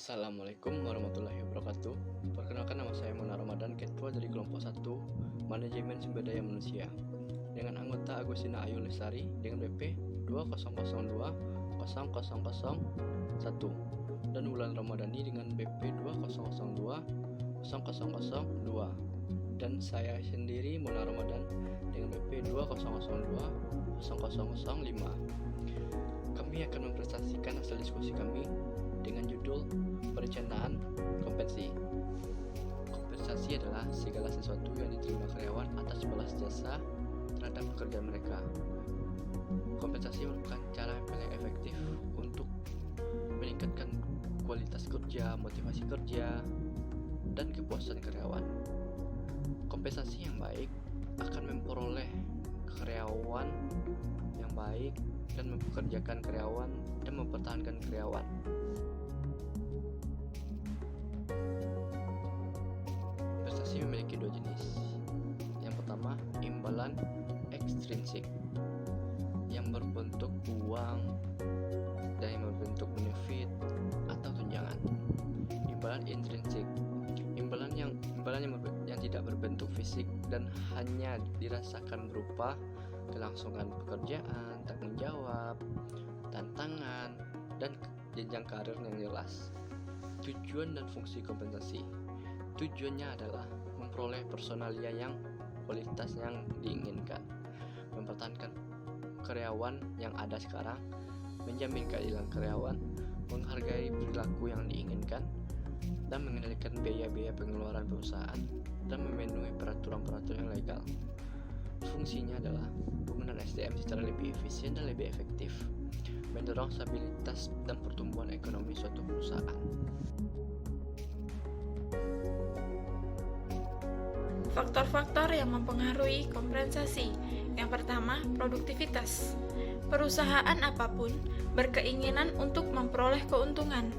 Assalamualaikum warahmatullahi wabarakatuh. Perkenalkan, nama saya Mona Ramadan, Ketua dari kelompok 1 Manajemen Sumber Daya Manusia, dengan anggota Agustina Ayu Lestari dengan BP 20020001 dan Wulan Ramadhani dengan BP 20020002, dan saya sendiri Mona Ramadan dengan BP 20020005. Kami akan mempresentasikan hasil diskusi kami dengan judul Perencanaan Kompensasi. Kompensasi adalah segala sesuatu yang diterima karyawan atas balas jasa terhadap pekerjaan mereka. Kompensasi merupakan cara yang paling efektif untuk meningkatkan kualitas kerja, motivasi kerja, dan kepuasan karyawan. Kompensasi yang baik akan memperoleh karyawan yang baik dan mempekerjakan karyawan dan mempertahankan karyawan. Kompensasi memiliki dua jenis. Yang pertama, imbalan ekstrinsik yang berbentuk uang dan yang berbentuk benefit atau tunjangan. Imbalan intrinsik, imbalan yang tidak berbentuk fisik dan hanya dirasakan berupa kelangsungan pekerjaan, tanggung jawab, tantangan, dan jenjang karir yang jelas. Tujuan dan fungsi kompensasi. Tujuannya adalah memperoleh personalia yang kualitas yang diinginkan, mempertahankan karyawan yang ada sekarang, menjamin keadilan karyawan, menghargai perilaku yang diinginkan, dan mengendalikan biaya-biaya pengeluaran perusahaan, dan memenuhi peraturan-peraturan yang legal. Fungsinya adalah penggunaan SDM secara lebih efisien dan lebih efektif, mendorong stabilitas dan pertumbuhan ekonomi suatu perusahaan. Faktor-faktor yang mempengaruhi kompensasi. Yang pertama, produktivitas. Perusahaan apapun berkeinginan untuk memperoleh keuntungan.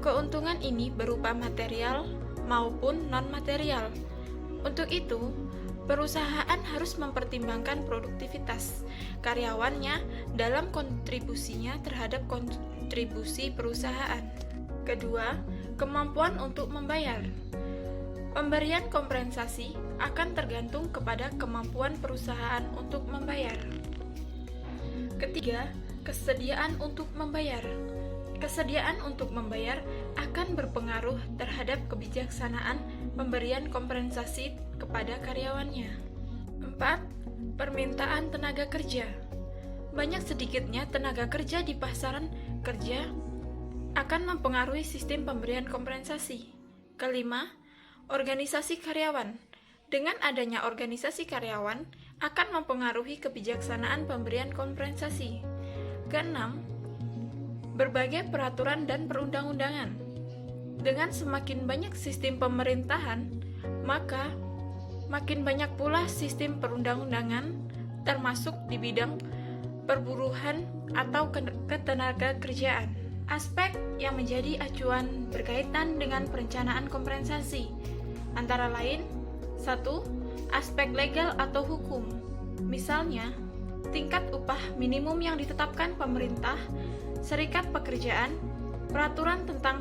Keuntungan ini berupa material maupun non-material. Untuk itu, perusahaan harus mempertimbangkan produktivitas karyawannya dalam kontribusinya terhadap kontribusi perusahaan. Kedua, kemampuan untuk membayar. Pemberian kompensasi akan tergantung kepada kemampuan perusahaan untuk membayar. Ketiga, kesediaan untuk membayar. Kesediaan untuk membayar akan berpengaruh terhadap kebijaksanaan pemberian kompensasi kepada karyawannya. 4. Permintaan tenaga kerja. Banyak sedikitnya tenaga kerja di pasaran kerja akan mempengaruhi sistem pemberian kompensasi. Kelima, organisasi karyawan. Dengan adanya organisasi karyawan akan mempengaruhi kebijaksanaan pemberian kompensasi. Keenam, berbagai peraturan dan perundang-undangan. Dengan semakin banyak sistem pemerintahan, maka makin banyak pula sistem perundang-undangan, termasuk di bidang perburuhan atau ketenaga kerjaan. Aspek yang menjadi acuan berkaitan dengan perencanaan kompensasi antara lain: 1. Aspek legal atau hukum. Misalnya, tingkat upah minimum yang ditetapkan pemerintah, serikat pekerjaan, peraturan tentang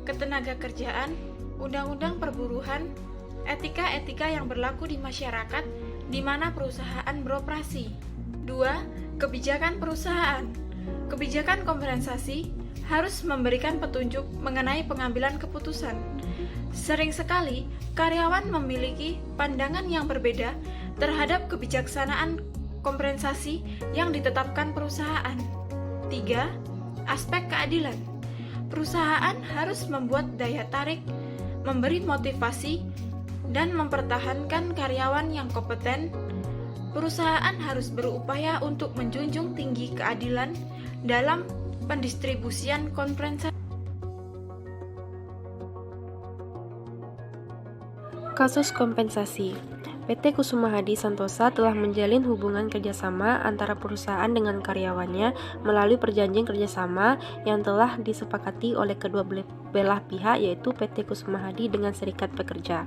ketenaga kerjaan, undang-undang perburuhan, etika-etika yang berlaku di masyarakat di mana perusahaan beroperasi. 2. Kebijakan perusahaan. Kebijakan kompensasi harus memberikan petunjuk mengenai pengambilan keputusan. Sering sekali, karyawan memiliki pandangan yang berbeda terhadap kebijaksanaan kompensasi yang ditetapkan perusahaan. 3. Aspek keadilan. Perusahaan harus membuat daya tarik, memberi motivasi, dan mempertahankan karyawan yang kompeten. Perusahaan harus berupaya untuk menjunjung tinggi keadilan dalam pendistribusian kompensasi. Kasus kompensasi. PT Kusuma Hadi Santosa telah menjalin hubungan kerjasama antara perusahaan dengan karyawannya melalui perjanjian kerjasama yang telah disepakati oleh kedua belah pihak, yaitu PT Kusuma Hadi dengan serikat pekerja.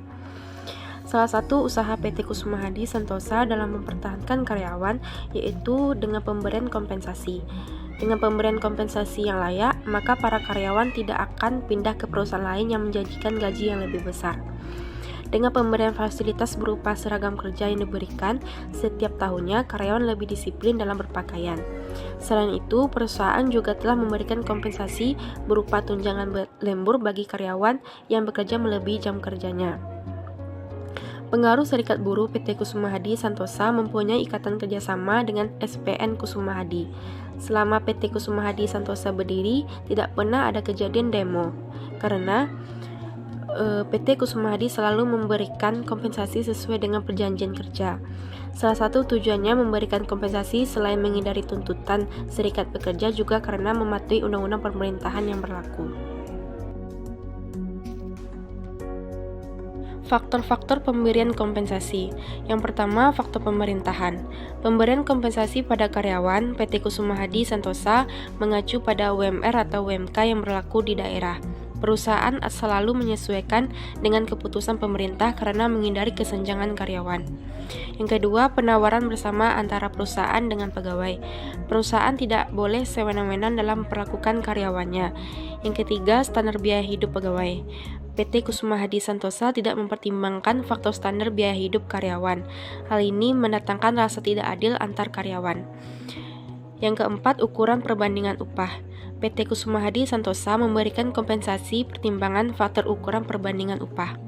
Salah satu usaha PT Kusuma Hadi Santosa dalam mempertahankan karyawan yaitu dengan pemberian kompensasi. Dengan pemberian kompensasi yang layak, maka para karyawan tidak akan pindah ke perusahaan lain yang menjanjikan gaji yang lebih besar. Dengan pemberian fasilitas berupa seragam kerja yang diberikan setiap tahunnya, karyawan lebih disiplin dalam berpakaian. Selain itu, perusahaan juga telah memberikan kompensasi berupa tunjangan lembur bagi karyawan yang bekerja melebihi jam kerjanya. Pengaruh Serikat Buruh PT Kusuma Hadi Santosa mempunyai ikatan kerjasama dengan SPN Kusuma Hadi. Selama PT Kusuma Hadi Santosa berdiri, tidak pernah ada kejadian demo, karena PT Kusuma Hadi selalu memberikan kompensasi sesuai dengan perjanjian kerja. Salah satu tujuannya memberikan kompensasi selain menghindari tuntutan serikat pekerja juga karena mematuhi undang-undang pemerintahan yang berlaku. Faktor-faktor pemberian kompensasi. Yang pertama, faktor pemerintahan. Pemberian kompensasi pada karyawan PT Kusuma Hadi Santosa mengacu pada UMR atau UMK yang berlaku di daerah. Perusahaan selalu menyesuaikan dengan keputusan pemerintah karena menghindari kesenjangan karyawan. Yang kedua, penawaran bersama antara perusahaan dengan pegawai. Perusahaan tidak boleh sewenang-wenang dalam memperlakukan karyawannya. Yang ketiga, standar biaya hidup pegawai. PT Kusuma Hadi Santosa tidak mempertimbangkan faktor standar biaya hidup karyawan. Hal ini mendatangkan rasa tidak adil antar karyawan. Yang keempat, ukuran perbandingan upah. PT Kusuma Hadi Santosa memberikan kompensasi pertimbangan faktor ukuran perbandingan upah.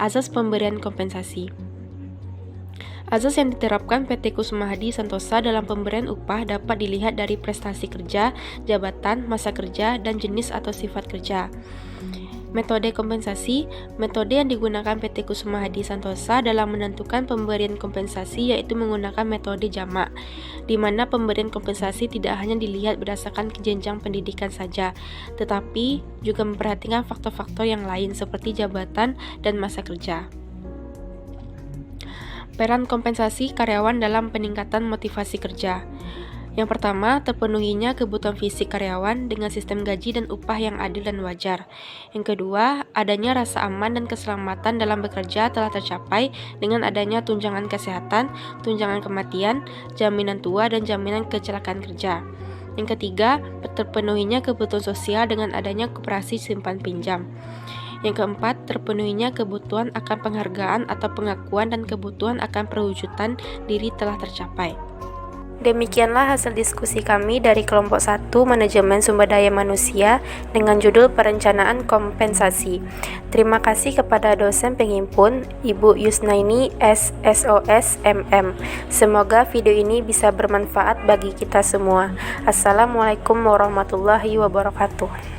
Azas pemberian kompensasi. Azas yang diterapkan PT Kusuma Hadi Santosa dalam pemberian upah dapat dilihat dari prestasi kerja, jabatan, masa kerja, dan jenis atau sifat kerja. Metode kompensasi. Metode yang digunakan PT Kusuma Hadi Santosa dalam menentukan pemberian kompensasi yaitu menggunakan metode jamak, di mana pemberian kompensasi tidak hanya dilihat berdasarkan jenjang pendidikan saja, tetapi juga memperhatikan faktor-faktor yang lain seperti jabatan dan masa kerja. Peran kompensasi karyawan dalam peningkatan motivasi kerja. Yang pertama, terpenuhinya kebutuhan fisik karyawan dengan sistem gaji dan upah yang adil dan wajar. Yang kedua, adanya rasa aman dan keselamatan dalam bekerja telah tercapai dengan adanya tunjangan kesehatan, tunjangan kematian, jaminan tua, dan jaminan kecelakaan kerja. Yang ketiga, terpenuhinya kebutuhan sosial dengan adanya koperasi simpan pinjam. Yang keempat, terpenuhinya kebutuhan akan penghargaan atau pengakuan dan kebutuhan akan perwujudan diri telah tercapai. Demikianlah hasil diskusi kami dari kelompok 1 Manajemen Sumber Daya Manusia dengan judul Perencanaan Kompensasi. Terima kasih kepada dosen penghimpun Ibu Yusnaini SSOS MM. Semoga video ini bisa bermanfaat bagi kita semua. Assalamualaikum warahmatullahi wabarakatuh.